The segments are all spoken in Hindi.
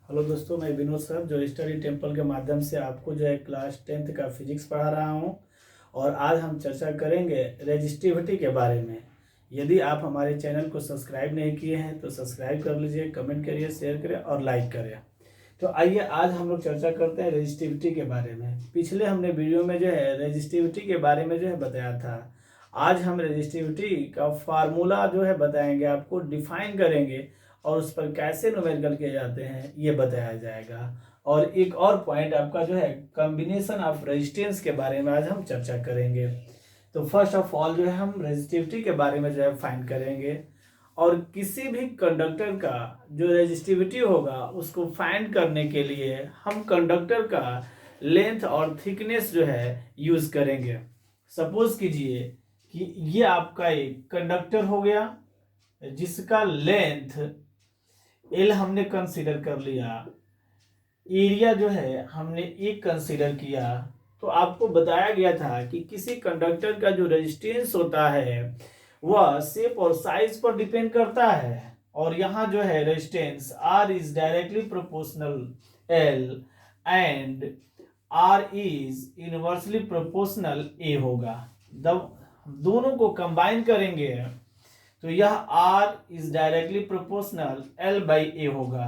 हेलो दोस्तों, मैं विनोद सर जो स्टडी टेम्पल के माध्यम से आपको जो है क्लास 10th का फिजिक्स पढ़ा रहा हूं। और आज हम चर्चा करेंगे रेजिस्टिविटी के बारे में। यदि आप हमारे चैनल को सब्सक्राइब नहीं किए हैं तो सब्सक्राइब कर लीजिए, कमेंट करिए, शेयर करें और लाइक करें। तो आइए आज हम लोग चर्चा करते हैं रेजिस्टिविटी के बारे में। पिछले हमने वीडियो में जो है रेजिस्टिविटी के बारे में जो है बताया था। आज हम रेजिस्टिविटी का फार्मूला जो है बताएंगे, आपको डिफाइन करेंगे और उस पर कैसे न्यूमेरिकल किए जाते हैं ये बताया जाएगा। और एक और पॉइंट आपका जो है कॉम्बिनेशन ऑफ रेजिस्टेंस के बारे में आज हम चर्चा करेंगे। तो फर्स्ट ऑफ ऑल जो है हम रेजिस्टिविटी के बारे में जो है फाइंड करेंगे। और किसी भी कंडक्टर का जो रेजिस्टिविटी होगा उसको फाइंड करने के लिए हम कंडक्टर का लेंथ और थिकनेस जो है यूज करेंगे। सपोज कीजिए कि ये आपका एक कंडक्टर हो गया जिसका लेंथ एल हमने कंसीडर कर लिया, एरिया जो है हमने एक कंसीडर किया। तो आपको बताया गया था कि किसी कंडक्टर का जो रेजिस्टेंस होता है वह शेप और साइज पर डिपेंड करता है। और यहाँ जो है resistance R is directly proportional L and R is inversely proportional A होगा। जब दोनों को कंबाइन करेंगे तो यह R is directly proportional L by A होगा।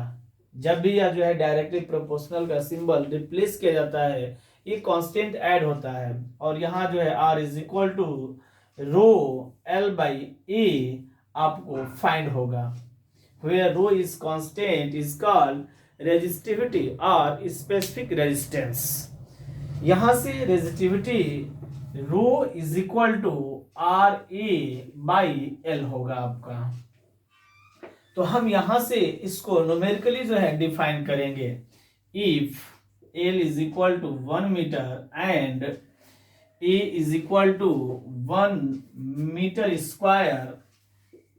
जब भी यह जो है डायरेक्टली प्रोपोर्शनल का सिंबल रिप्लेस किया जाता है ये कांस्टेंट ऐड होता है और यहाँ जो है R is equal to rho L by A आपको फाइंड होगा। Where rho is constant is called resistivity और स्पेसिफिक रेजिस्टेंस। यहाँ से resistivity rho is equal to R A by L होगा आपका। तो हम यहां से इसको न्यूमेरिकली जो है डिफाइन करेंगे। If L is equal to 1 metre and A is equal to 1 metre square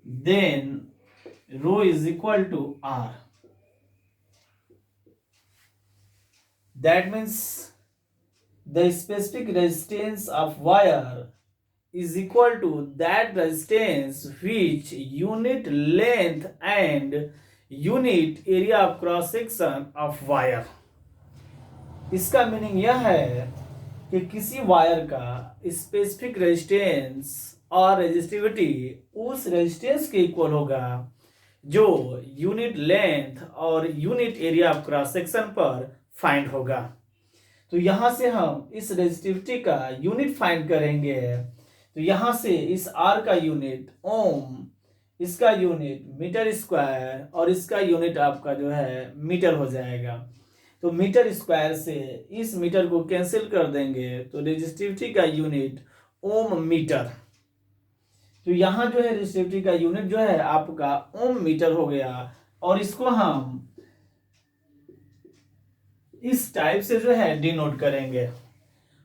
then rho is equal to R. That means the specific resistance of wire is equal to that resistance which unit length and unit area of cross section of wire। इसका मीनिंग यह है कि किसी वायर का स्पेसिफिक रेजिस्टेंस और रेजिस्टिविटी उस रेजिस्टेंस के इक्वल होगा जो यूनिट लेंथ और unit area of cross section पर फाइंड होगा। तो यहां से हम इस रेजिस्टिविटी का यूनिट फाइंड करेंगे। तो यहां से इस R का यूनिट ओम, इसका यूनिट मीटर स्क्वायर और इसका यूनिट आपका जो है मीटर हो जाएगा। तो मीटर स्क्वायर से इस मीटर को कैंसिल कर देंगे तो रेजिस्टिविटी का यूनिट ओम मीटर। तो यहां जो है रेजिस्टिविटी का यूनिट जो है आपका ओम मीटर हो गया। और इसको हम इस टाइप से जो है डिनोट करेंगे।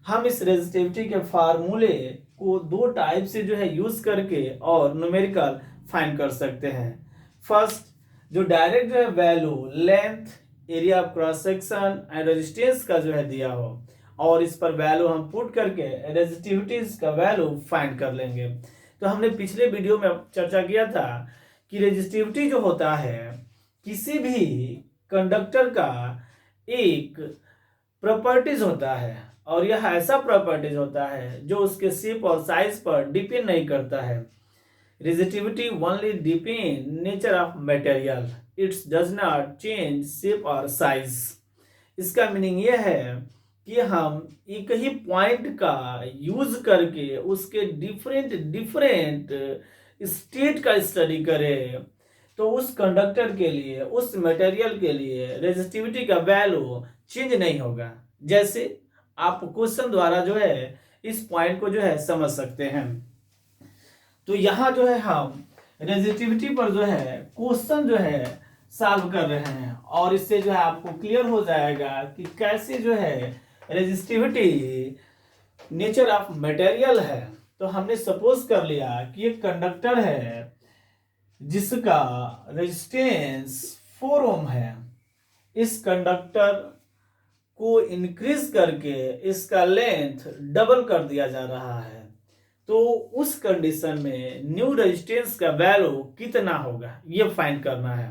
हम इस रेजिस्टिविटी के फार्मूले को दो टाइप से जो है यूज करके और न्यूमेरिकल फाइंड कर सकते हैं। फर्स्ट जो डायरेक्ट जो है value length, area of cross section and resistance का जो है दिया हो और इस पर वैल्यू हम पुट करके रेजिस्टिविटीज का वैल्यू फाइंड कर लेंगे। तो हमने पिछले वीडियो में चर्चा किया था कि रेजिस्टिविटी जो होता है किसी भी कंडक्टर का एक प्रॉपर्टीज होता है और यह ऐसा प्रॉपर्टीज होता है जो उसके शेप और साइज पर डिपेंड नहीं करता है। Resistivity only depend nature of material, it's does not change shape और साइज। इसका मीनिंग यह है कि हम एक ही पॉइंट का यूज करके उसके डिफरेंट स्टेट का स्टडी करें तो उस कंडक्टर के लिए, उस मटेरियल के लिए रेजिस्टिविटी का वैल्यू चेंज नहीं होगा। जैसे आप क्वेश्चन द्वारा जो है इस पॉइंट को जो है समझ सकते हैं। तो यहां जो है हम रेजिस्टिविटी पर जो है क्वेश्चन जो है सॉल्व कर रहे हैं और इससे जो है आपको क्लियर हो जाएगा कि कैसे जो है रेजिस्टिविटी नेचर ऑफ मटेरियल है। तो हमने सपोज कर लिया कि एक कंडक्टर है जिसका रेजिस्टेंस 4 ओम है। इस कंडक्टर को इंक्रीज करके इसका लेंथ डबल कर दिया जा रहा है। तो उस कंडीशन में न्यू रेजिस्टेंस का वैल्यू कितना होगा ये फाइंड करना है।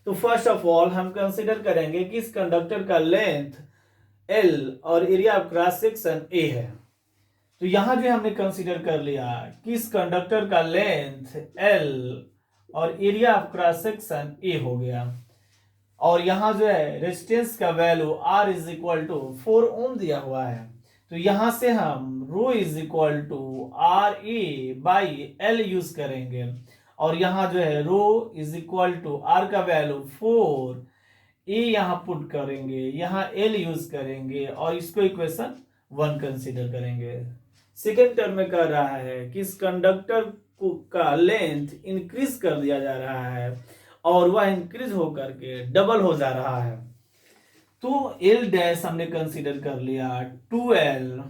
तो फर्स्ट ऑफ ऑल हम कंसिडर करेंगे कि इस कंडक्टर का लेंथ L और area of cross section A है। तो यहां जो हमने कंसिडर कर लिया कि इस कंडक्टर का लेंथ L और area of cross section A हो गया, और यहां जो है रेजिस्टेंस का value R is equal to 4 ohm दिया हुआ है। तो यहां से हम rho is equal to R A by L use करेंगे, और यहां जो है rho is equal to R का वैल्यू 4, ए यहां पुट करेंगे, यहां एल यूज करेंगे, और इसको इक्वेशन 1 कंसीडर करेंगे। सेकेंड टर्म में कह रहा है कि इस कंडक्टर का लेंथ इंक्रीज कर दिया जा रहा है और वह इंक्रीज होकर के डबल हो जा रहा है। तो L डैश हमने कंसीडर कर लिया 2L,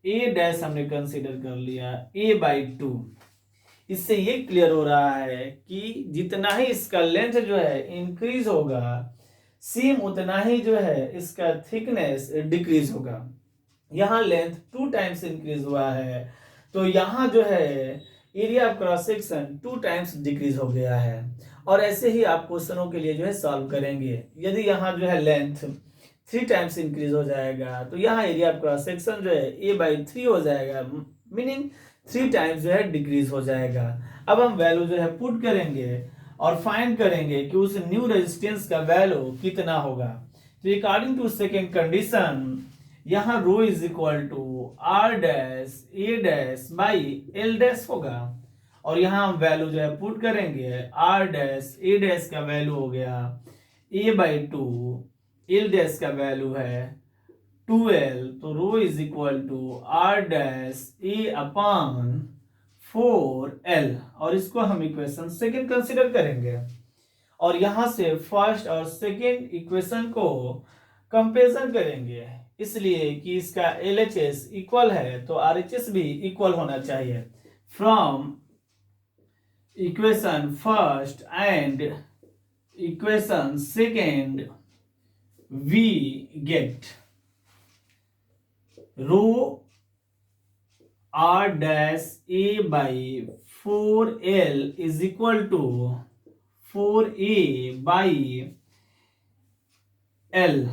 A डैश हमने कंसीडर कर लिया A/2। इससे ये क्लियर हो रहा है कि जितना ही इसका लेंथ जो है इंक्रीज होगा, सेम उतना ही जो है इसका थिकनेस डिक्रीज होगा। यहाँ लेंथ 2 टाइम्स इंक्रीज हुआ है, तो यहाँ जो है area of cross section 2 times decrease हो गया है। और ऐसे ही आप क्वेश्चनों के लिए जो है सॉल्व करेंगे। यदि यहाँ जो है लेंथ 3 टाइम्स इंक्रीज हो जाएगा, तो यहाँ एरिया ऑफ क्रॉस सेक्शन जो है A/3 हो जाएगा, मीनिंग 3 टाइम्स जो है डिक्रीज हो जाएगा। अब हम वैल्यू जो है पुट करेंगे और फाइंड करेंगे कि उस न्यू रेजिस्टेंस का वैल्यू कितना होगा। तो अकॉर्डिंग टू सेकेंड कंडीशन, यहाँ rho is equal to R dash A dash by L dash होगा, और यहाँ हम वैल्यू जो है पुट करेंगे। R डैश A डैश का वैल्यू हो गया A/2, L डैश का वैल्यू है 2L, तो rho is equal to R dash A/4L, और इसको हम इक्वेशन सेकेंड कंसिडर करेंगे, और यहां से फर्स्ट और सेकेंड इक्वेशन को कंपेरिजन करेंगे, इसलिए कि इसका LHS इक्वल है तो RHS भी इक्वल होना चाहिए। From equation first and equation second we get rho R dash A/4L is equal to 4A/L।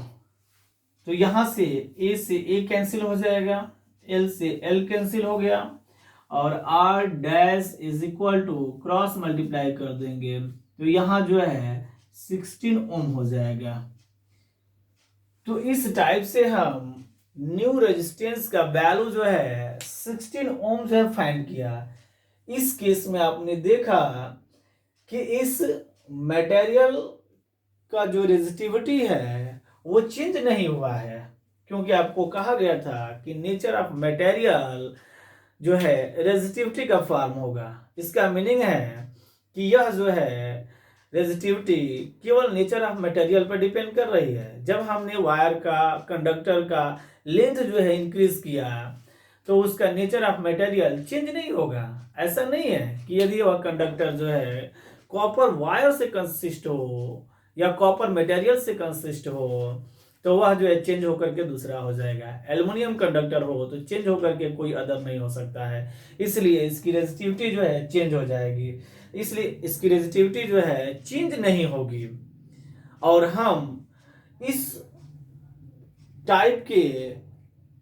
तो यहां से A से A कैंसिल हो जाएगा, L से L कैंसिल हो गया, और R dash is equal to cross multiply कर देंगे, तो यहां जो है 16 ओम हो जाएगा। तो इस टाइप से हम न्यू रेजिस्टेंस का वैल्यू जो है 16 ओम जो है फाइंड किया। इस केस में आपने देखा कि इस मटेरियल का जो रेजिस्टिविटी है वो चेंज नहीं हुआ है, क्योंकि आपको कहा गया था कि नेचर ऑफ मटेरियल जो है रेजिस्टिविटी का फॉर्म होगा। इसका मीनिंग है कि यह जो है रेजिस्टिविटी केवल नेचर ऑफ मटेरियल पर डिपेंड कर रही है। जब हमने वायर का, कंडक्टर का लेंथ जो है इंक्रीज किया, तो उसका नेचर ऑफ मटेरियल चेंज नहीं होगा। ऐसा नहीं है कि यदि वह कंडक्टर जो है कॉपर वायर से कंसिस्ट हो या कॉपर मटेरियल से कंसिस्ट हो, तो वह जो है चेंज होकर के दूसरा हो जाएगा। एल्युमिनियम कंडक्टर हो तो चेंज होकर के कोई अदर नहीं हो सकता है, इसलिए इसकी रेजिस्टिविटी जो है चेंज हो जाएगी, इसलिए इसकी रेजिस्टिविटी जो है चेंज नहीं होगी। और हम इस टाइप के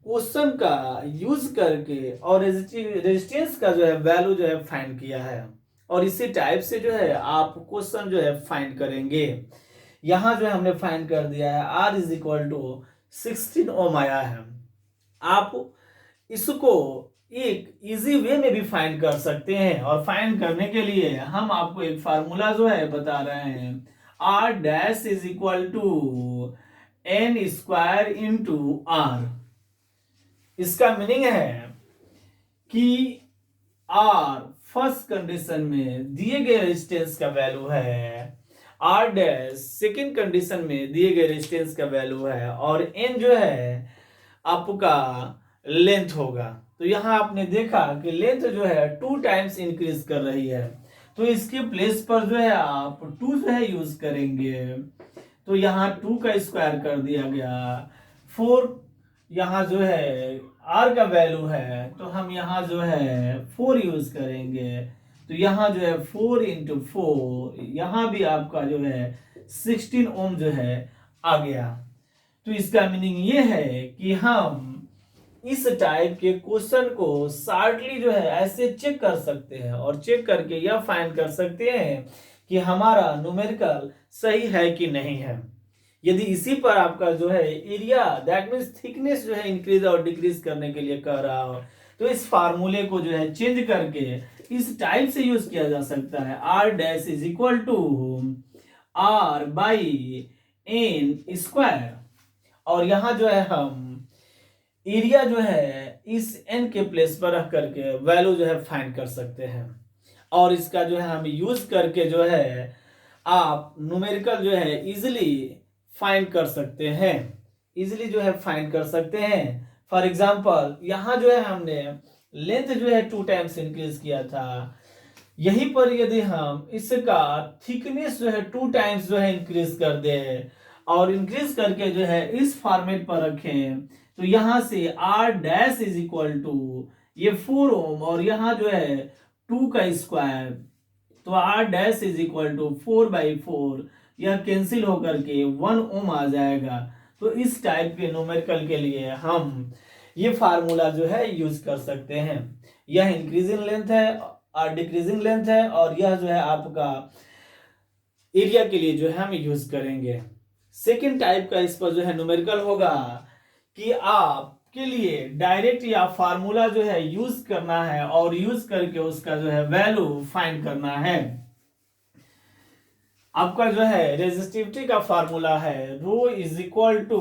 क्वेश्चन का यूज करके और रेजिस्टेंस का जो है वैल्यू जो है फाइंड किया है, और इसी टाइप से जो है आप क्वेश्चन जो है फाइंड करेंगे। यहां जो है हमने फाइंड कर दिया है R इज इक्वल टू 16 ओम आया है। आप इसको एक इजी वे में भी फाइंड कर सकते हैं, और फाइंड करने के लिए हम आपको एक फार्मूला जो है बता रहे हैं। R dash is equal to N square into R। इसका मीनिंग है कि R फर्स्ट कंडीशन में दिए गए रेजिस्टेंस का वैल्यू है, R डैश सेकेंड कंडीशन में दिए गए रेजिस्टेंस का वैल्यू है, और N जो है आपका लेंथ होगा। तो यहां आपने देखा कि लेंथ जो है 2 टाइम्स इंक्रीज कर रही है, तो इसके प्लेस पर जो है आप 2 जो है यूज करेंगे, तो यहाँ 2 का स्क्वायर कर दिया गया। 4 यहाँ जो है R का वैल्यू है, तो हम यहाँ जो है 4 यूज करेंगे, तो यहाँ जो है 4 इंटू 4, यहाँ भी आपका जो है 16 ओम जो है आ गया। तो इसका मीनिंग ये है कि हम इस टाइप के क्वेश्चन को शार्टली जो है ऐसे चेक कर सकते हैं और चेक करके यह फाइंड कर सकते हैं कि हमारा न्यूमेरिकल सही है कि नहीं है। यदि इसी पर आपका जो है एरिया दैट मीन्स थिकनेस जो है इंक्रीज और डिक्रीज करने के लिए कह रहा हो, तो इस फार्मूले को जो है चेंज करके इस टाइप से यूज किया जा सकता है। R dash is equal to R by N square, और यहां जो है हम एरिया जो है इस एन के प्लेस पर रख करके वैल्यू जो है फाइंड कर सकते हैं, और इसका जो है हम यूज करके जो है आप न्यूमेरिकल जो है इजिली फाइंड कर सकते हैं, इजिली जो है फाइंड कर सकते हैं। फॉर एग्जांपल यहां जो है हमने लेंथ जो है 2 टाइम्स इंक्रीज किया था, यहीं पर यदि हम इसका थिकनेस जो है 2 टाइम्स जो है इंक्रीज कर दे और इंक्रीज करके जो है इस फॉर्मेट पर रखें, तो यहां से R dash is equal to ये 4 ओम और यहां जो है 2 का स्क्वायर, तो R dash is equal to 4/4, यह कैंसिल होकर के 1 ओम आ जाएगा। तो इस टाइप के न्यूमेरिकल के लिए हम ये फार्मूला जो है यूज कर सकते हैं। यह इंक्रीजिंग लेंथ है और डिक्रीजिंग लेंथ है, और यह जो है आपका एरिया के लिए जो है हम यूज करेंगे। सेकेंड टाइप का इस पर जो है न्यूमेरिकल होगा कि आपके लिए डायरेक्ट या फार्मूला जो है यूज करना है और यूज करके उसका जो है वैल्यू फाइंड करना है। आपका जो है रेजिस्टिविटी का फार्मूला है rho is equal to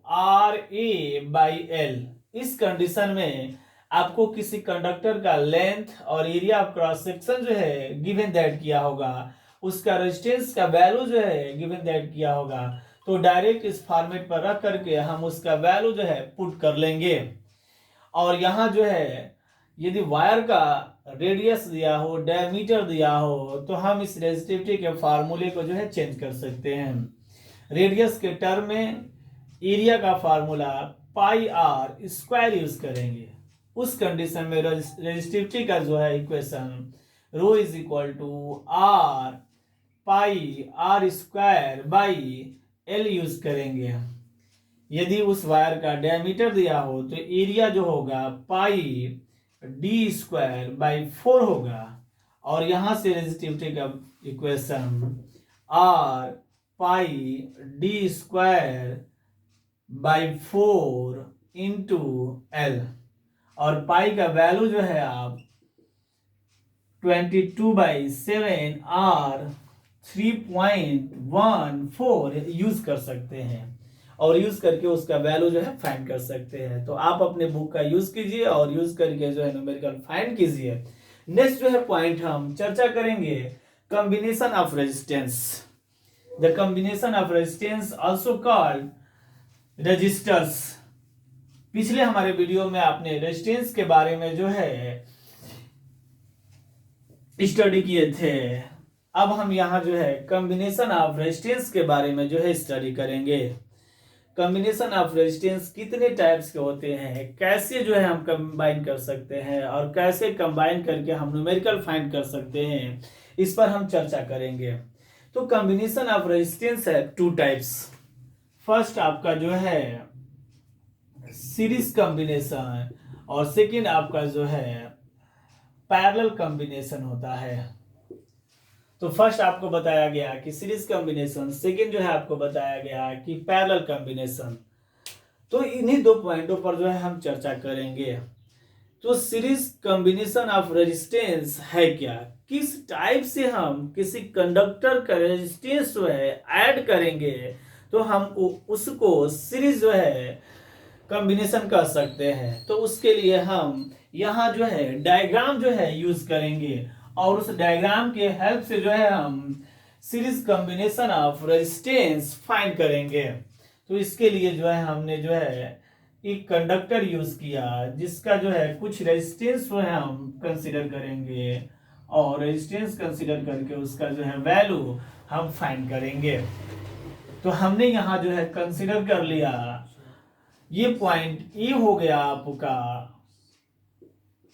R A by L. इस कंडीशन में आपको किसी कंडक्टर का लेंथ और एरिया ऑफ क्रॉस सेक्शन जो है गिवन दैट किया होगा, उसका रेजिस्टेंस का वैल्यू जो है गिवन दैट किया होगा, तो डायरेक्ट इस फॉर्मेट पर रख करके हम उसका वैल्यू जो है पुट कर लेंगे। और यहाँ जो है यदि वायर का रेडियस दिया हो, डायमीटर दिया हो, तो हम इस रेजिस्टिविटी के फार्मूले को जो है चेंज कर सकते हैं। रेडियस के टर्म में एरिया का formula pi r square use करेंगे। उस कंडीशन में रेजिस्टिविटी का जो है equation rho is equal to R pi r square by L use करेंगे। यदि उस वायर का डायमीटर दिया हो तो एरिया जो होगा पाई डी स्क्वायर बाई 4 होगा, और यहां से रेजिस्टिविटी का equation R pi d square by 4 into L, और पाई का वैल्यू जो है आप 22/7 आर 3.14 यूज कर सकते हैं, और यूज करके उसका वैल्यू जो है फाइंड कर सकते हैं। तो आप अपने बुक का यूज कीजिए और यूज करके जो है न्यूमेरिकल फाइंड कीजिए। नेक्स्ट जो है पॉइंट हम चर्चा करेंगे combination of resistance. The combination of resistance also called resistors. पिछले हमारे वीडियो में आपने रेजिस्टेंस के बारे में जो है स्टडी किए थे। अब हम यहाँ जो है कॉम्बिनेशन ऑफ रेजिस्टेंस के बारे में जो है स्टडी करेंगे। कॉम्बिनेशन ऑफ रेजिस्टेंस कितने टाइप्स के होते हैं, कैसे जो है हम कंबाइन कर सकते हैं, और कैसे कंबाइन करके हम न्यूमेरिकल फाइंड कर सकते हैं, इस पर हम चर्चा करेंगे। तो कॉम्बिनेशन ऑफ रेजिस्टेंस है 2 टाइप्स। फर्स्ट आपका जो है सीरीज कॉम्बिनेशन, और सेकंड आपका जो है पैरेलल कॉम्बिनेशन होता है। तो फर्स्ट आपको बताया गया कि सीरीज कॉम्बिनेशन, सेकंड जो है आपको बताया गया कि पैरेलल कॉम्बिनेशन। तो इन्हीं 2 पॉइंटों पर जो है हम चर्चा करेंगे। तो सीरीज कॉम्बिनेशन ऑफ रेजिस्टेंस है क्या, किस टाइप से हम किसी कंडक्टर का रेजिस्टेंस जो है ऐड करेंगे तो हम उसको सीरीज जो है कॉम्बिनेशन कर सकते हैं। तो उसके लिए हम यहाँ जो है डायग्राम जो है यूज करेंगे, और उस डायग्राम के हेल्प से जो है हम series combination of resistance find करेंगे। तो इसके लिए जो है हमने जो है एक कंडक्टर यूज किया जिसका जो है कुछ रेजिस्टेंस जो है हम कंसीडर करेंगे, और रेजिस्टेंस कंसीडर करके उसका जो है वैल्यू हम फाइंड करेंगे। तो हमने यहाँ जो है कंसीडर कर लिया, ये पॉइंट ए हो गया आपका,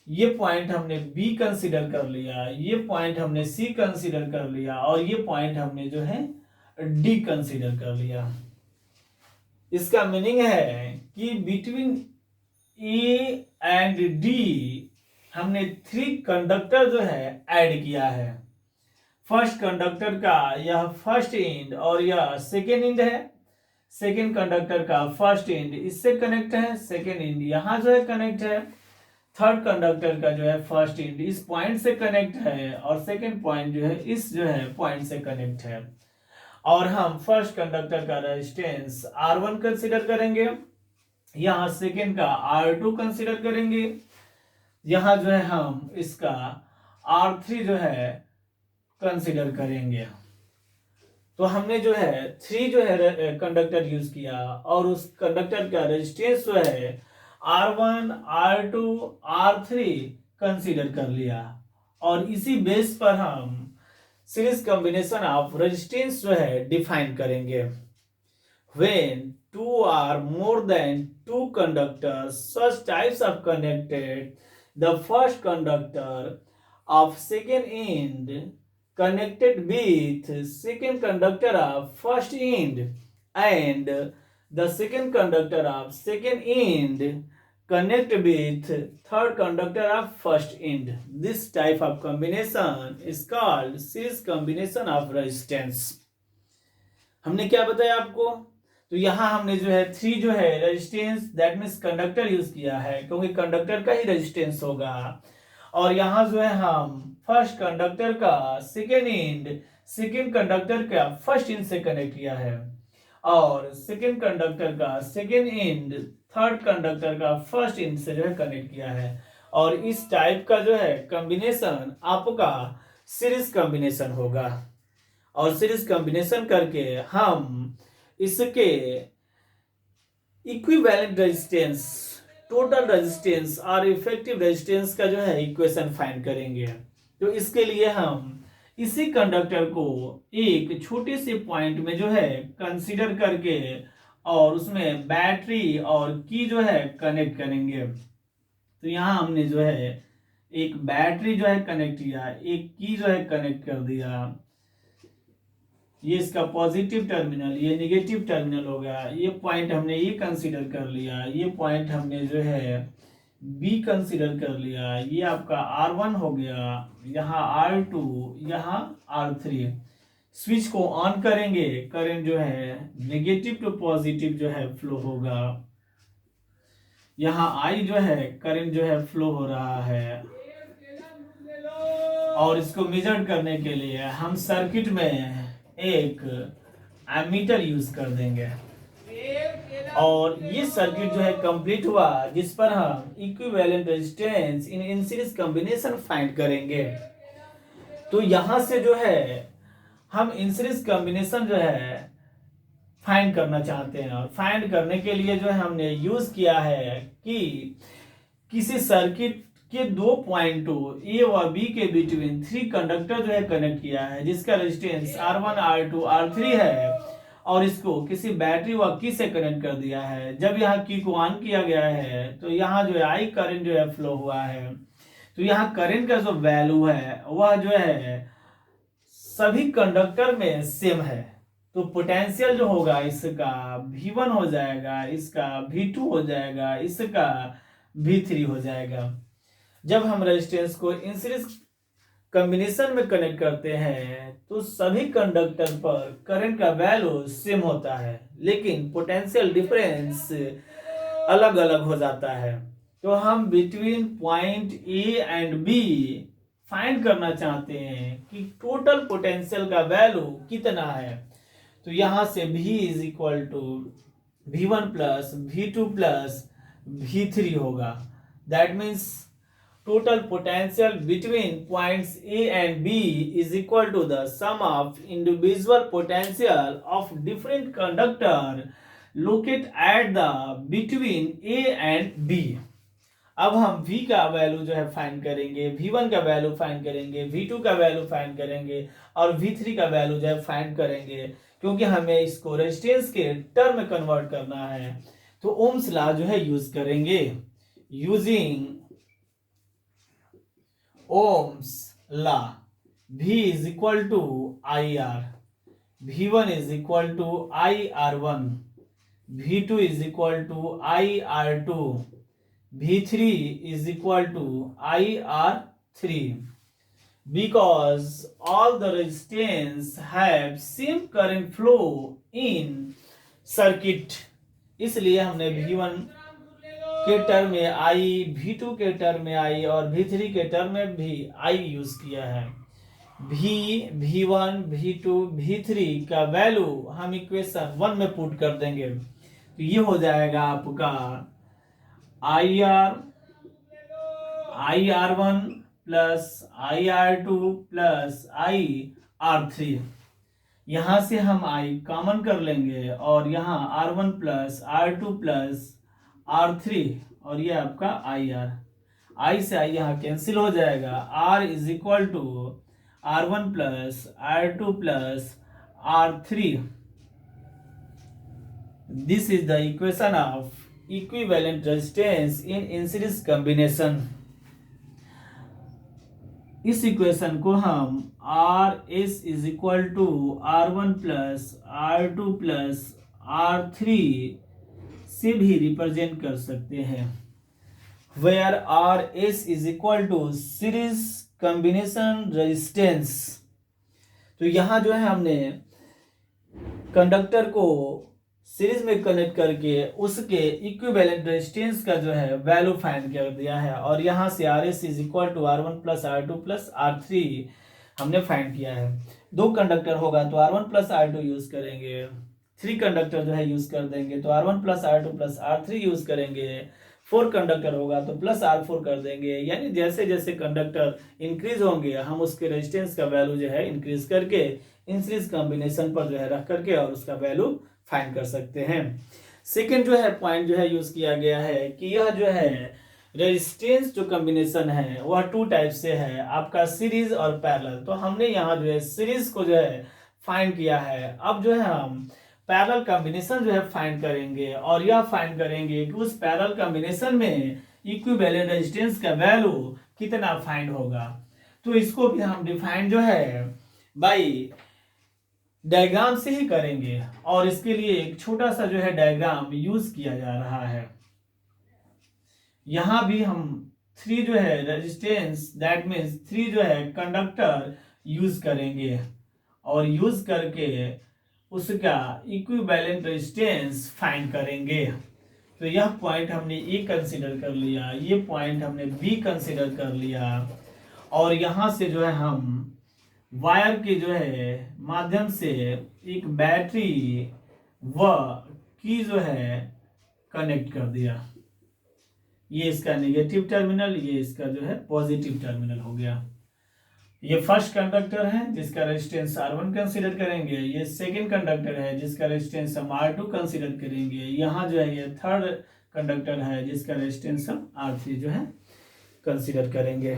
ये पॉइंट हमने बी कंसीडर कर लिया, ये पॉइंट हमने सी कंसीडर कर लिया, और ये पॉइंट हमने जो है डी कंसीडर कर लिया। इसका मीनिंग है कि बिटवीन ए एंड डी हमने 3 कंडक्टर जो है ऐड किया है। फर्स्ट कंडक्टर का यह फर्स्ट एंड और यह सेकेंड एंड है। सेकेंड कंडक्टर का फर्स्ट एंड इससे कनेक्ट है, सेकेंड एंड यहां जो है कनेक्ट है। थर्ड कंडक्टर का जो है फर्स्ट एंड इस पॉइंट से कनेक्ट है और सेकेंड पॉइंट जो है इस जो है पॉइंट से कनेक्ट है। और हम फर्स्ट कंडक्टर का रेजिस्टेंस R1 कंसीडर करेंगे, यहाँ सेकेंड का R2 कंसीडर करेंगे, यहाँ जो है हम इसका R3 जो है कंसीडर करेंगे। तो हमने जो है 3 जो है कंडक्टर यूज किया और उस कंडक्टर का रेजिस्टेंस जो है R1, R2, R3 कंसीडर कर लिया और इसी बेस पर हम सीरीज कॉम्बिनेशन ऑफ रेजिस्टेंस जो है डिफाइन करेंगे। When 2 or more than 2 conductors such types of connected, the first conductor of second end connected with second conductor of first end and the second conductor of second end connect with third conductor of first end. This type of combination is called series combination of resistance. हमने क्या बताया आपको? तो यहाँ हमने जो है 3 जो है resistance that means conductor use किया है क्योंकि कंडक्टर का ही रेजिस्टेंस होगा। और यहाँ जो है हम फर्स्ट कंडक्टर का सेकेंड एंड सेकेंड कंडक्टर का फर्स्ट एंड से कनेक्ट किया है और सेकेंड कंडक्टर का सेकेंड एंड थर्ड कंडक्टर का फर्स्ट एंड से जो है कनेक्ट किया है। और इस टाइप का जो है कॉम्बिनेशन आपका सीरीज कॉम्बिनेशन होगा और सीरीज कॉम्बिनेशन करके हम इसके इक्विवेलेंट रेजिस्टेंस, टोटल रेजिस्टेंस और इफेक्टिव रेजिस्टेंस का जो है इक्वेशन फाइंड करेंगे। तो इसके लिए हम इसी कंडक्टर को एक छोटे से पॉइंट में जो है कंसीडर करके और उसमें बैटरी और की जो है कनेक्ट करेंगे। तो यहाँ हमने जो है एक बैटरी जो है कनेक्ट किया, एक की जो है कनेक्ट कर दिया। ये इसका पॉजिटिव टर्मिनल, ये नेगेटिव टर्मिनल हो गया। ये पॉइंट हमने ये कंसीडर कर लिया, ये पॉइंट हमने जो है बी कंसीडर कर लिया। ये आपका R1 हो गया, यहाँ R2, यहाँ R3। स्विच को ऑन करेंगे, करंट जो है नेगेटिव टू पॉजिटिव जो है फ्लो होगा। यहाँ I जो है करंट जो है फ्लो हो रहा है और इसको मेजर करने के लिए हम सर्किट में एक एमीटर यूज कर देंगे और ये सर्किट जो है कंप्लीट हुआ जिस पर हम equivalent resistance in series combination find करेंगे। तो यहां से जो है हम इन सीरीज कॉम्बिनेशन जो है फाइंड करना चाहते हैं और फाइंड करने के लिए जो है हमने यूज किया है कि किसी सर्किट के 2 पॉइंटों ए और बी के बिटवीन 3 कंडक्टर जो है कनेक्ट किया है जिसका रेजिस्टेंस R1, R2, R3 है और इसको किसी बैटरी व की से कनेक्ट कर दिया है। जब यहाँ की को ऑन किया गया है तो यहाँ जो है आई करंट जो है फ्लो हुआ है। तो यहाँ करंट का जो वैल्यू है वह जो है सभी कंडक्टर में सेम है। तो पोटेंशियल जो होगा इसका V1 हो जाएगा, इसका V2 हो जाएगा, इसका V3 हो जाएगा। जब हम रेजिस्टेंस को इन सीरीज कॉम्बिनेशन में कनेक्ट करते हैं तो सभी कंडक्टर पर करंट का वैल्यू सेम होता है लेकिन पोटेंशियल डिफरेंस अलग अलग हो जाता है। तो हम between point A and B find करना चाहते हैं कि टोटल पोटेंशियल का वैल्यू कितना है। तो यहां से V is equal to V1 plus V2 plus V3 होगा। That means total potential between points A and B is equal to the sum of individual potential of different conductor located at the between A and B। अब हम V का वैल्यू जो है फाइंड करेंगे, V1 का वैल्यू फाइंड करेंगे, V2 का वैल्यू फाइंड करेंगे और V3 का वैल्यू जो है फाइंड करेंगे क्योंकि हमें इसको रेजिस्टेंस के टर्म में कन्वर्ट करना है। तो ओम्स लॉ जो है यूज करेंगे। Using Ohm's law, V is equal to IR। V1 is equal to IR1, V2 is equal to IR2, V3 is equal to IR3, because all the resistance have same current flow in circuit। इसलिए हमने V1 के टर्म में I, V2 के टर्म में I और V3 के टर्म में भी I यूज किया है। V1, V2, V3 का वैल्यू हम इक्वेशन 1 में पुट कर देंगे, तो ये हो जाएगा आपका IR1 plus IR2 plus IR3। यहां से हम I कॉमन कर लेंगे और यहाँ R1 plus R2 plus R3 और ये आपका IR, I से I यहाँ कैंसिल हो जाएगा। R is equal to R1 plus R2 plus R3। This is the equation of equivalent resistance in series combination. इस इक्वेशन को हम RS is equal to R1 plus R2 plus R3 से भी रिप्रेजेंट कर सकते हैं, where RS is equal to series combination resistance. तो यहाँ जो है हमने कंडक्टर को सीरीज में कनेक्ट करके उसके इक्विवेलेंट रेजिस्टेंस का जो है वैल्यू फाइंड कर दिया है, और यहाँ से RS is equal to R1 plus R2 plus R3 हमने फाइंड किया है। 2 कंडक्टर होगा तो R1 प्लस R2 यूज करेंगे, 3 कंडक्टर जो है यूज कर देंगे तो R1 plus R2 plus R3 use करेंगे, 4 कंडक्टर होगा तो प्लस R4 कर देंगे। यानी जैसे जैसे कंडक्टर इंक्रीज होंगे हम उसके रेजिस्टेंस का वैल्यू जो है इंक्रीज करके इन सीरीज कॉम्बिनेशन पर जो है रख करके और उसका वैल्यू फाइंड कर सकते हैं। सेकेंड जो है पॉइंट जो है यूज किया गया है कि यह जो है रेजिस्टेंस जो कॉम्बिनेशन है वह 2 टाइप से है, आपका सीरीज और पैरेलल। तो हमने यहाँ जो है सीरीज को जो है फाइंड किया है। अब जो है हम पैरेलल कॉम्बिनेशन जो है फाइंड करेंगे और यह फाइंड करेंगे कि उस पैरेलल कॉम्बिनेशन में इक्विवेलेंट रेजिस्टेंस का वैल्यू कितना फाइंड होगा। तो इसको भी हम डिफाइन जो है बाई डायग्राम से ही करेंगे, और इसके लिए एक छोटा सा जो है डायग्राम यूज किया जा रहा है। यहां भी हम 3 जो है रेजिस्टेंस दैट मीन्स 3 जो है कंडक्टर यूज करेंगे और यूज करके उसका इक्विवेलेंट रेजिस्टेंस फाइंड करेंगे। तो यह पॉइंट हमने ए कंसीडर कर लिया, ये पॉइंट हमने बी कंसीडर कर लिया, और यहां से जो है हम वायर के जो है माध्यम से एक बैटरी व की जो है कनेक्ट कर दिया। ये इसका नेगेटिव टर्मिनल, ये इसका जो है पॉजिटिव टर्मिनल हो गया। ये फर्स्ट कंडक्टर है जिसका रेजिस्टेंस R1 कंसीडर करेंगे, ये सेकंड कंडक्टर है जिसका रेजिस्टेंस हम R2 कंसीडर करेंगे, यहाँ जो है ये थर्ड कंडक्टर है जिसका रेजिस्टेंस हम R3 जो है कंसीडर करेंगे।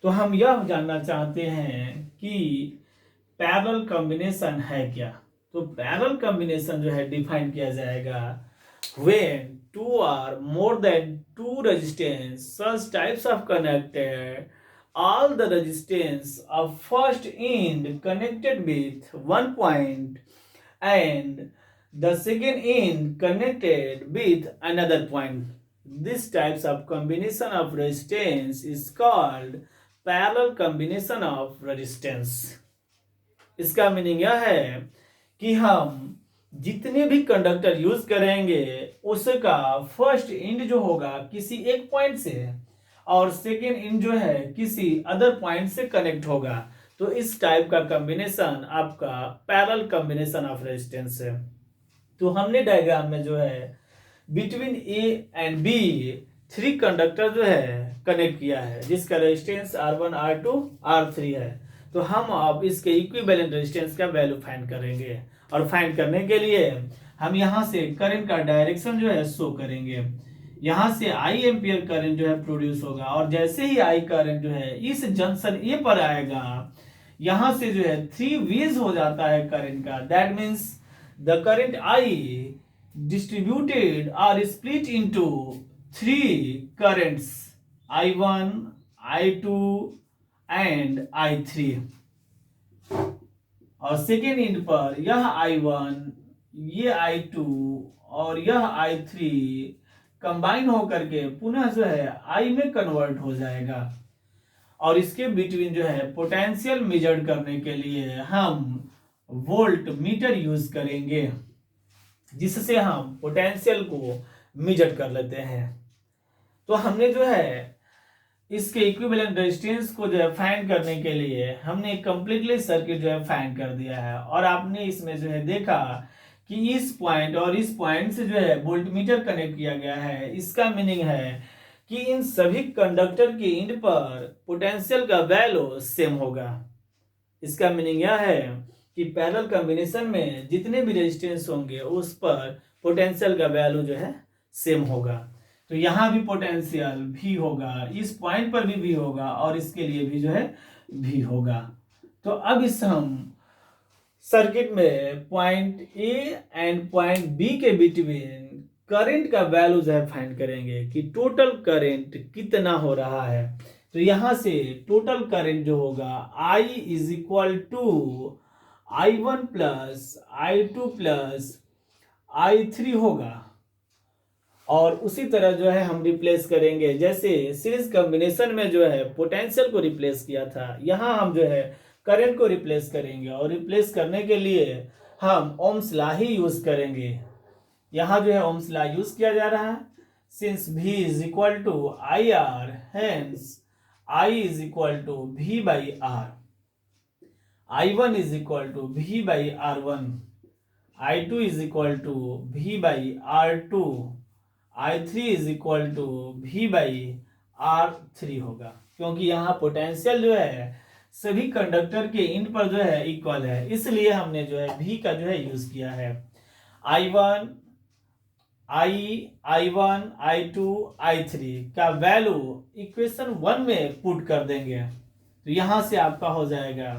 तो हम यह जानना चाहते हैं कि पैरेलल कॉम्बिनेशन है क्या। तो पैरेलल कॉम्बिनेशन जो है डिफाइन किया जाएगा when 2 or more than 2 resistance such types of connected, all the resistance of first end connected with one point and the second end connected with another point. This types of combination of resistance is called parallel combination of resistance. इसका मीनिंग यह है कि हम जितने भी कंडक्टर यूज करेंगे उसका फर्स्ट एंड जो होगा किसी एक पॉइंट से और सेकेंड एंड जो है किसी अदर पॉइंट से कनेक्ट होगा। तो इस टाइप का कॉम्बिनेशन आपका पैरेलल कॉम्बिनेशन ऑफ रेजिस्टेंस है। तो हमने डायग्राम में जो है between A and B 3 conductor जो है कनेक्ट किया है जिसका रेजिस्टेंस R1, R2, R3 है। तो हम अब इसके इक्विवेलेंट रेजिस्टेंस का वैल्यू फाइंड करेंगे, और फाइंड करने के लिए हम यहाँ से करंट का डायरेक्शन जो है शो करेंगे। यहाँ से I एम्पियर करंट जो है प्रोड्यूस होगा, और जैसे ही I करंट जो है इस जंक्शन ए पर आएगा, यहाँ से जो है 3 वेज हो जाता है करंट का। That means the current I distributed और split into 3 currents I1, I2 and I3. और सेकेंड इंड पर यह I1, ये I2 और यह I3 कंबाइन होकर के पुनः जो है I में कन्वर्ट हो जाएगा। और इसके बिटवीन जो है पोटेंशियल मेजर करने के लिए हम वोल्ट मीटर यूज करेंगे, जिससे हम पोटेंशियल को मेजर कर लेते हैं। तो हमने जो है इसके इक्विवेलेंट रेजिस्टेंस को जो है फाइंड करने के लिए हमने कंप्लीटली सर्किट जो है फाइंड कर दिया है। और आपने इसमें जो है देखा कि इस पॉइंट और इस पॉइंट से जो है वोल्टमीटर कनेक्ट किया गया है। इसका मीनिंग है कि इन सभी कंडक्टर के एंड पर पोटेंशियल का वैल्यू सेम होगा। इसका मीनिंग यह है कि पैरेलल कॉम्बिनेशन में जितने भी रेजिस्टेंस होंगे उस पर पोटेंशियल का वैल्यू जो है सेम होगा। तो यहाँ भी पोटेंशियल भी होगा, इस पॉइंट पर भी होगा और इसके लिए भी जो है भी होगा। तो अब इस हम सर्किट में point A and point B के बिटवीन करंट का वैल्यू जो है फाइंड करेंगे कि टोटल करंट कितना हो रहा है। तो यहां से टोटल करंट जो होगा I is equal to I1 plus I2 plus I3 होगा। और उसी तरह जो है हम रिप्लेस करेंगे, जैसे सीरीज कॉम्बिनेशन में जो है पोटेंशियल को रिप्लेस किया था, यहाँ हम जो है करंट को रिप्लेस करेंगे। और रिप्लेस करने के लिए हम ओम्स लॉ ही यूज करेंगे। यहाँ जो है ओम्स लॉ यूज किया जा रहा है। Since V is equal to IR, hence I is equal to V by R, I1 is equal to V by R1, I2 is equal to V by R2, I3 is equal to V by R3 होगा। क्योंकि यहाँ पोटेंशियल जो है सभी कंडक्टर के एंड पर जो है इक्वल है, इसलिए हमने जो है V का जो है यूज किया है। I1, I1, I2, I3 का वैल्यू इक्वेशन 1 में पुट कर देंगे। तो यहां से आपका हो जाएगा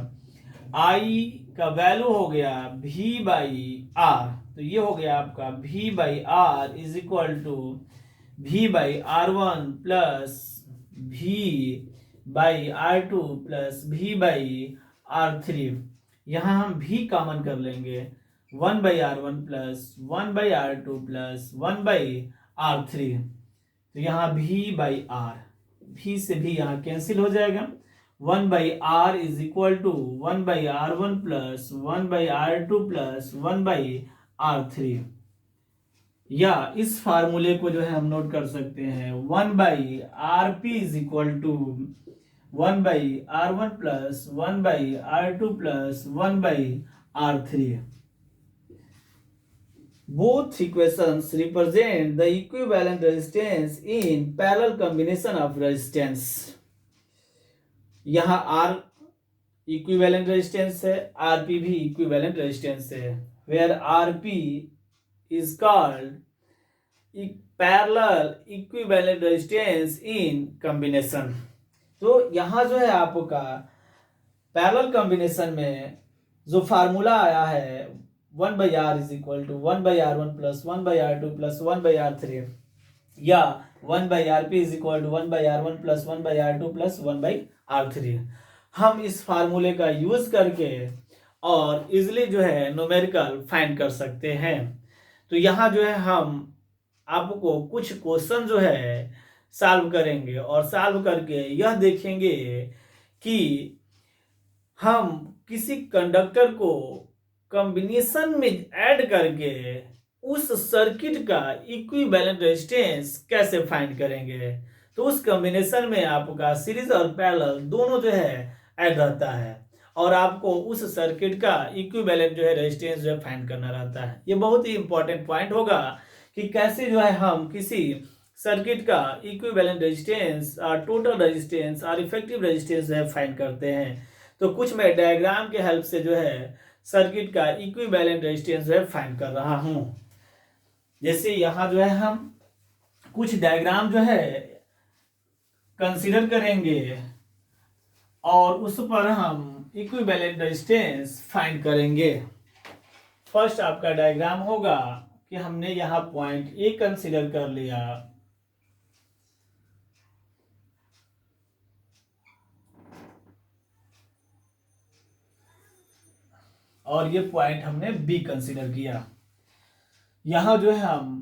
I का वैल्यू हो गया V बाई R। तो ये हो गया आपका V by R is equal to V by R1 plus V by R2 plus V by R3। यहाँ हम V कॉमन कर लेंगे, 1 by R1 plus 1 by R2 plus 1 by R3। तो यहाँ V बाई R, V से भी यहाँ कैंसिल हो जाएगा। 1 by R is equal to 1 by R1 plus 1 by R2 plus 1 by R3। या इस फार्मूले को जो है हम नोट कर सकते हैं 1 by RP is equal to 1 by R1 plus 1 by R2 plus 1 by R3। Both equations represent the equivalent resistance in parallel combination of resistance। यहाँ R इक्विवेलेंट रेजिस्टेंस है, RP भी इक्विवेलेंट रेजिस्टेंस है, where RP is called parallel equivalent resistance in combination। तो यहाँ जो है आपका पैरेलल कॉम्बिनेशन में जो फार्मूला आया है 1 by R is equal to 1 by R1 plus 1 by R2 plus 1 by R3, या 1 by RP is equal to 1 by R1 plus 1 by R2 plus 1 by R3। हम इस फार्मूले का यूज करके और इजिली जो है न्यूमेरिकल फाइंड कर सकते हैं। तो यहाँ जो है हम आपको कुछ क्वेश्चन जो है सॉल्व करेंगे और सॉल्व करके यह देखेंगे कि हम किसी कंडक्टर को कॉम्बिनेशन में ऐड करके उस सर्किट का इक्विवेलेंट रेजिस्टेंस कैसे फाइंड करेंगे। तो उस कॉम्बिनेशन में आपका सीरीज और पैरेलल दोनों जो है ऐड रहता है और आपको उस सर्किट का इक्विवेलेंट जो है रेजिस्टेंस जो है फाइंड करना रहता है। ये बहुत ही इंपॉर्टेंट पॉइंट होगा कि कैसे जो है हम किसी सर्किट का इक्विवेलेंट रेजिस्टेंस और टोटल रेजिस्टेंस और इफेक्टिव रेजिस्टेंस जो है फाइंड करते हैं। तो कुछ मैं डायग्राम के हेल्प से जो है सर्किट का इक्विवेलेंट रेजिस्टेंस जो है फाइंड कर रहा हूं। जैसे यहाँ जो है हम कुछ डायग्राम जो है कंसीडर करेंगे और उस पर हम इक्विवेलेंट रेजिस्टेंस फाइंड करेंगे। फर्स्ट आपका डायग्राम होगा कि हमने यहाँ पॉइंट ए कंसीडर कर लिया, और ये पॉइंट हमने बी कंसीडर किया। यहाँ जो है हम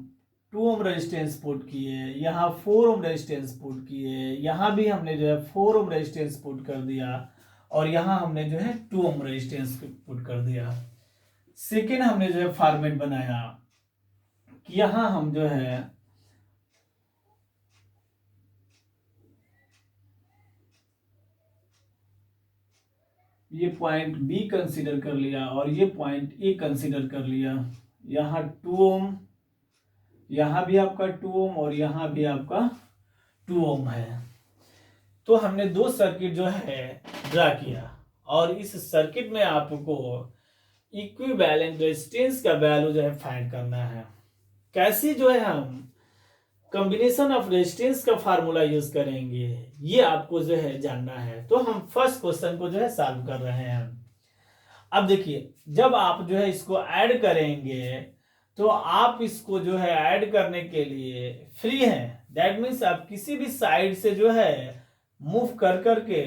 2 ओम रेजिस्टेंस पुट किए, यहाँ 4 ओम रेजिस्टेंस पुट किए, यहाँ भी हमने जो है 4 ओम रेजिस्टेंस पुट कर दिया और यहाँ हमने जो है 2 ओम रेजिस्टेंस पुट कर दिया। सेकेंड हमने जो है फॉर्मेट बनाया कि यहाँ हम जो है ये पॉइंट बी कंसीडर कर लिया और ये पॉइंट ए कंसीडर कर लिया। यहाँ 2 ओम, यहाँ भी आपका 2 ओम और यहाँ भी आपका 2 ओम है। तो हमने 2 सर्किट जो है ड्रा किया और इस सर्किट में आपको इक्विवेलेंट रेजिस्टेंस का वैल्यू जो है फाइंड करना है। कैसे जो है हम कॉम्बिनेशन ऑफ रेजिस्टेंस का फार्मूला यूज करेंगे ये आपको जो है जानना है। तो हम फर्स्ट क्वेश्चन को जो है सॉल्व कर रहे हैं। अब देखिए, जब आप जो है इसको ऐड करेंगे तो आप इसको जो है ऐड करने के लिए फ्री हैं। दैट मीन्स आप किसी भी साइड से जो है मूव कर करके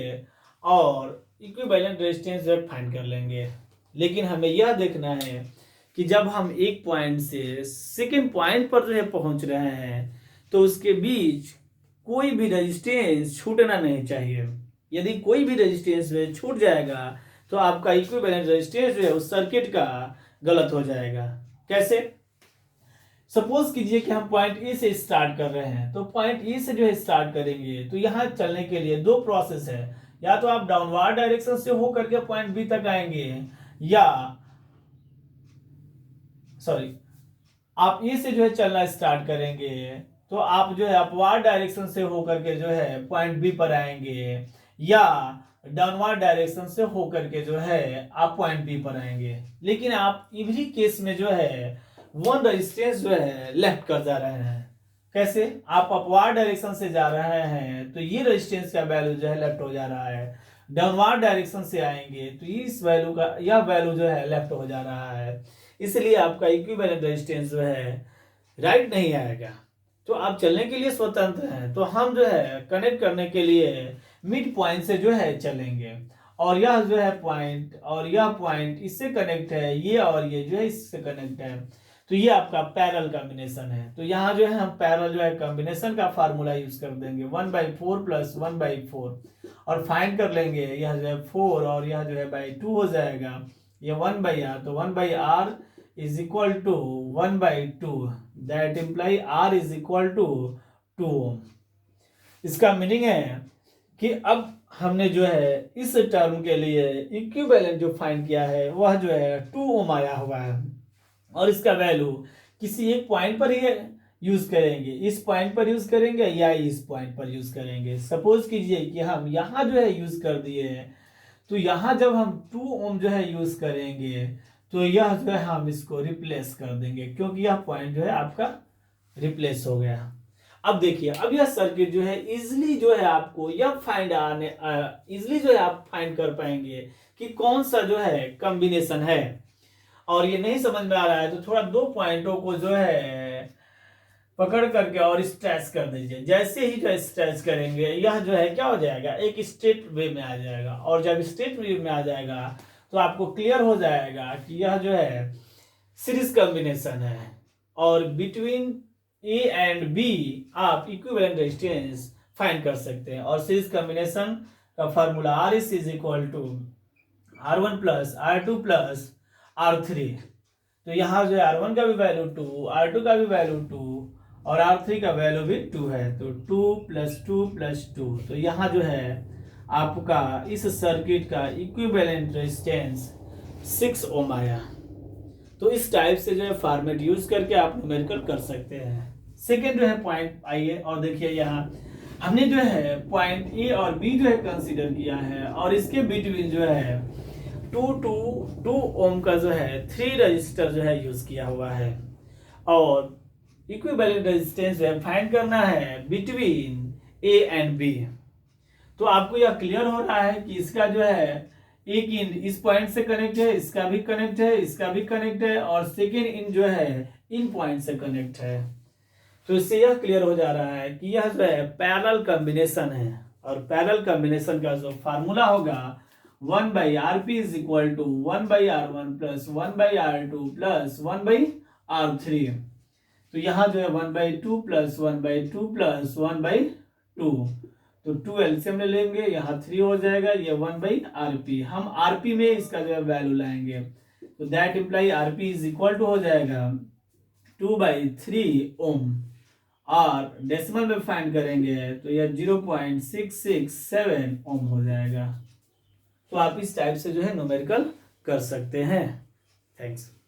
और इक्विवेलेंट रेजिस्टेंस जो है फाइंड कर लेंगे। लेकिन हमें यह देखना है कि जब हम एक पॉइंट से सेकेंड पॉइंट पर जो है पहुंच रहे हैं तो उसके बीच कोई भी रेजिस्टेंस छूटना नहीं चाहिए। यदि कोई भी रेजिस्टेंस छूट जाएगा तो आपका इक्विवेलेंट रेजिस्टेंस जो है उस सर्किट का गलत हो जाएगा। कैसे? सपोज कीजिए कि हम पॉइंट ए से स्टार्ट कर रहे हैं, तो पॉइंट ए से जो है स्टार्ट करेंगे तो यहाँ चलने के लिए 2 प्रोसेस है। या तो आप डाउनवर्ड डायरेक्शन से हो करके पॉइंट बी तक आएंगे, या आप ए से जो है चलना स्टार्ट करेंगे तो आप जो है अपवर्ड डायरेक्शन से होकर के जो है पॉइंट बी पर आएंगे, या डाउनवर्ड डायरेक्शन से होकर के जो है आप पॉइंट बी पर आएंगे। लेकिन आप इवरी केस में जो है 1 रेजिस्टेंस जो है लेफ्ट कर जा रहे हैं। कैसे? आप अपवर्ड डायरेक्शन से जा रहे हैं तो ये रेजिस्टेंस का वैल्यू जो है लेफ्ट हो जा रहा है। डाउनवर्ड डायरेक्शन से आएंगे तो इस वैल्यू का यह वैल्यू जो है लेफ्ट हो जा रहा है। इसलिए आपका इक्विवेलेंट रेजिस्टेंस जो है राइट नहीं आएगा। तो आप चलने के लिए स्वतंत्र हैं। तो हम जो है कनेक्ट करने के लिए मिड पॉइंट से जो है चलेंगे और यह जो है पॉइंट और यह पॉइंट इससे कनेक्ट है, ये और ये जो है इससे कनेक्ट है। तो ये आपका पैरेलल कॉम्बिनेशन है। तो यहाँ जो है हम पैरेलल जो है कॉम्बिनेशन का फार्मूला यूज कर देंगे 1/4 + 1/4 और फाइंड कर लेंगे। यह जो है 4 और यह जो है /2 हो जाएगा। ये 1/r, तो 1/r is equal to 1/2, that imply r is equal to 2 ohm। इसका मीनिंग है कि अब हमने जो है इस टर्म के लिए इक्विवेलेंट जो फाइंड किया है वह जो है 2 ओम आया हुआ है और इसका वैल्यू किसी एक पॉइंट पर ही यूज करेंगे। इस पॉइंट पर यूज करेंगे या इस पॉइंट पर यूज करेंगे। सपोज कीजिए कि हम यहाँ जो है यूज कर दिए, तो यहाँ जब हम 2 ओम जो है यूज करेंगे तो यह जो है हम इसको रिप्लेस कर देंगे, क्योंकि यह पॉइंट जो है आपका रिप्लेस हो गया। अब देखिए, अब यह सर्किट जो है इजिली जो है आपको यह इजिली जो है आप फाइंड कर पाएंगे कि कौन सा जो है कॉम्बिनेशन है। और ये नहीं समझ में आ रहा है तो थोड़ा 2 पॉइंटों को जो है पकड़ करके और स्ट्रेच कर दीजिए। जैसे ही जो स्ट्रेच करेंगे यह जो है क्या हो जाएगा, एक स्ट्रेट वे में आ जाएगा। और जब स्ट्रेट वे में आ जाएगा तो आपको क्लियर हो जाएगा कि यह जो है सीरीज कॉम्बिनेशन है और बिटवीन ए एंड बी आप इक्विवेलेंट रेजिस्टेंस फाइंड कर सकते हैं। और सीरीज कॉम्बिनेशन का formula RS is equal to R1 + R2 + R3। तो यहाँ जो है R1 का भी वैल्यू 2, R2 का भी वैल्यू 2 और R3 का वैल्यू भी 2 है। तो 2 + 2 + 2, तो यहाँ जो है आपका इस सर्किट का इक्विवेलेंट रेजिस्टेंस 6 ओम आया। तो इस टाइप से जो है फॉर्मेट यूज करके आप न्यूमेरिकल कर सकते हैं। सेकेंड जो है पॉइंट आइए और देखिए, यहाँ हमने जो है पॉइंट ए और बी जो है कंसीडर किया है और इसके बिटवीन जो है 2 ओम का जो है 3 रजिस्टर जो है यूज किया हुआ है और इक्विवेलेंट रेजिस्टेंस जो है फाइंड करना है बिटवीन ए एंड बी। तो आपको यह क्लियर हो रहा है कि इसका जो है एक इन इस पॉइंट से कनेक्ट है, इसका भी कनेक्ट है, इसका भी कनेक्ट है और सेकेंड इन जो है इन पॉइंट से कनेक्ट है। तो इससे यह क्लियर हो जा रहा है कि यह जो है पैरेलल कॉम्बिनेशन है और पैरेलल कॉम्बिनेशन का जो फार्मूला होगा 1/Rp is equal to 1/R1 plus 1/R2 plus 1/R3। तो यहाँ जो है 1/2 प्लस 1/2 प्लस 1/2, तो 2 एलसीएम ले लेंगे, यहाँ 3 हो जाएगा, ये 1/Rp। हम Rp में इसका जो है वैल्यू लाएंगे, तो that imply Rp is equal to हो जाएगा 2/3 ओम, और डेसिमल में फाइंड करेंगे तो यह 0.667 ओम हो जाएगा। तो आप इस टाइप से जो है न्यूमेरिकल कर सकते हैं। थैंक्स।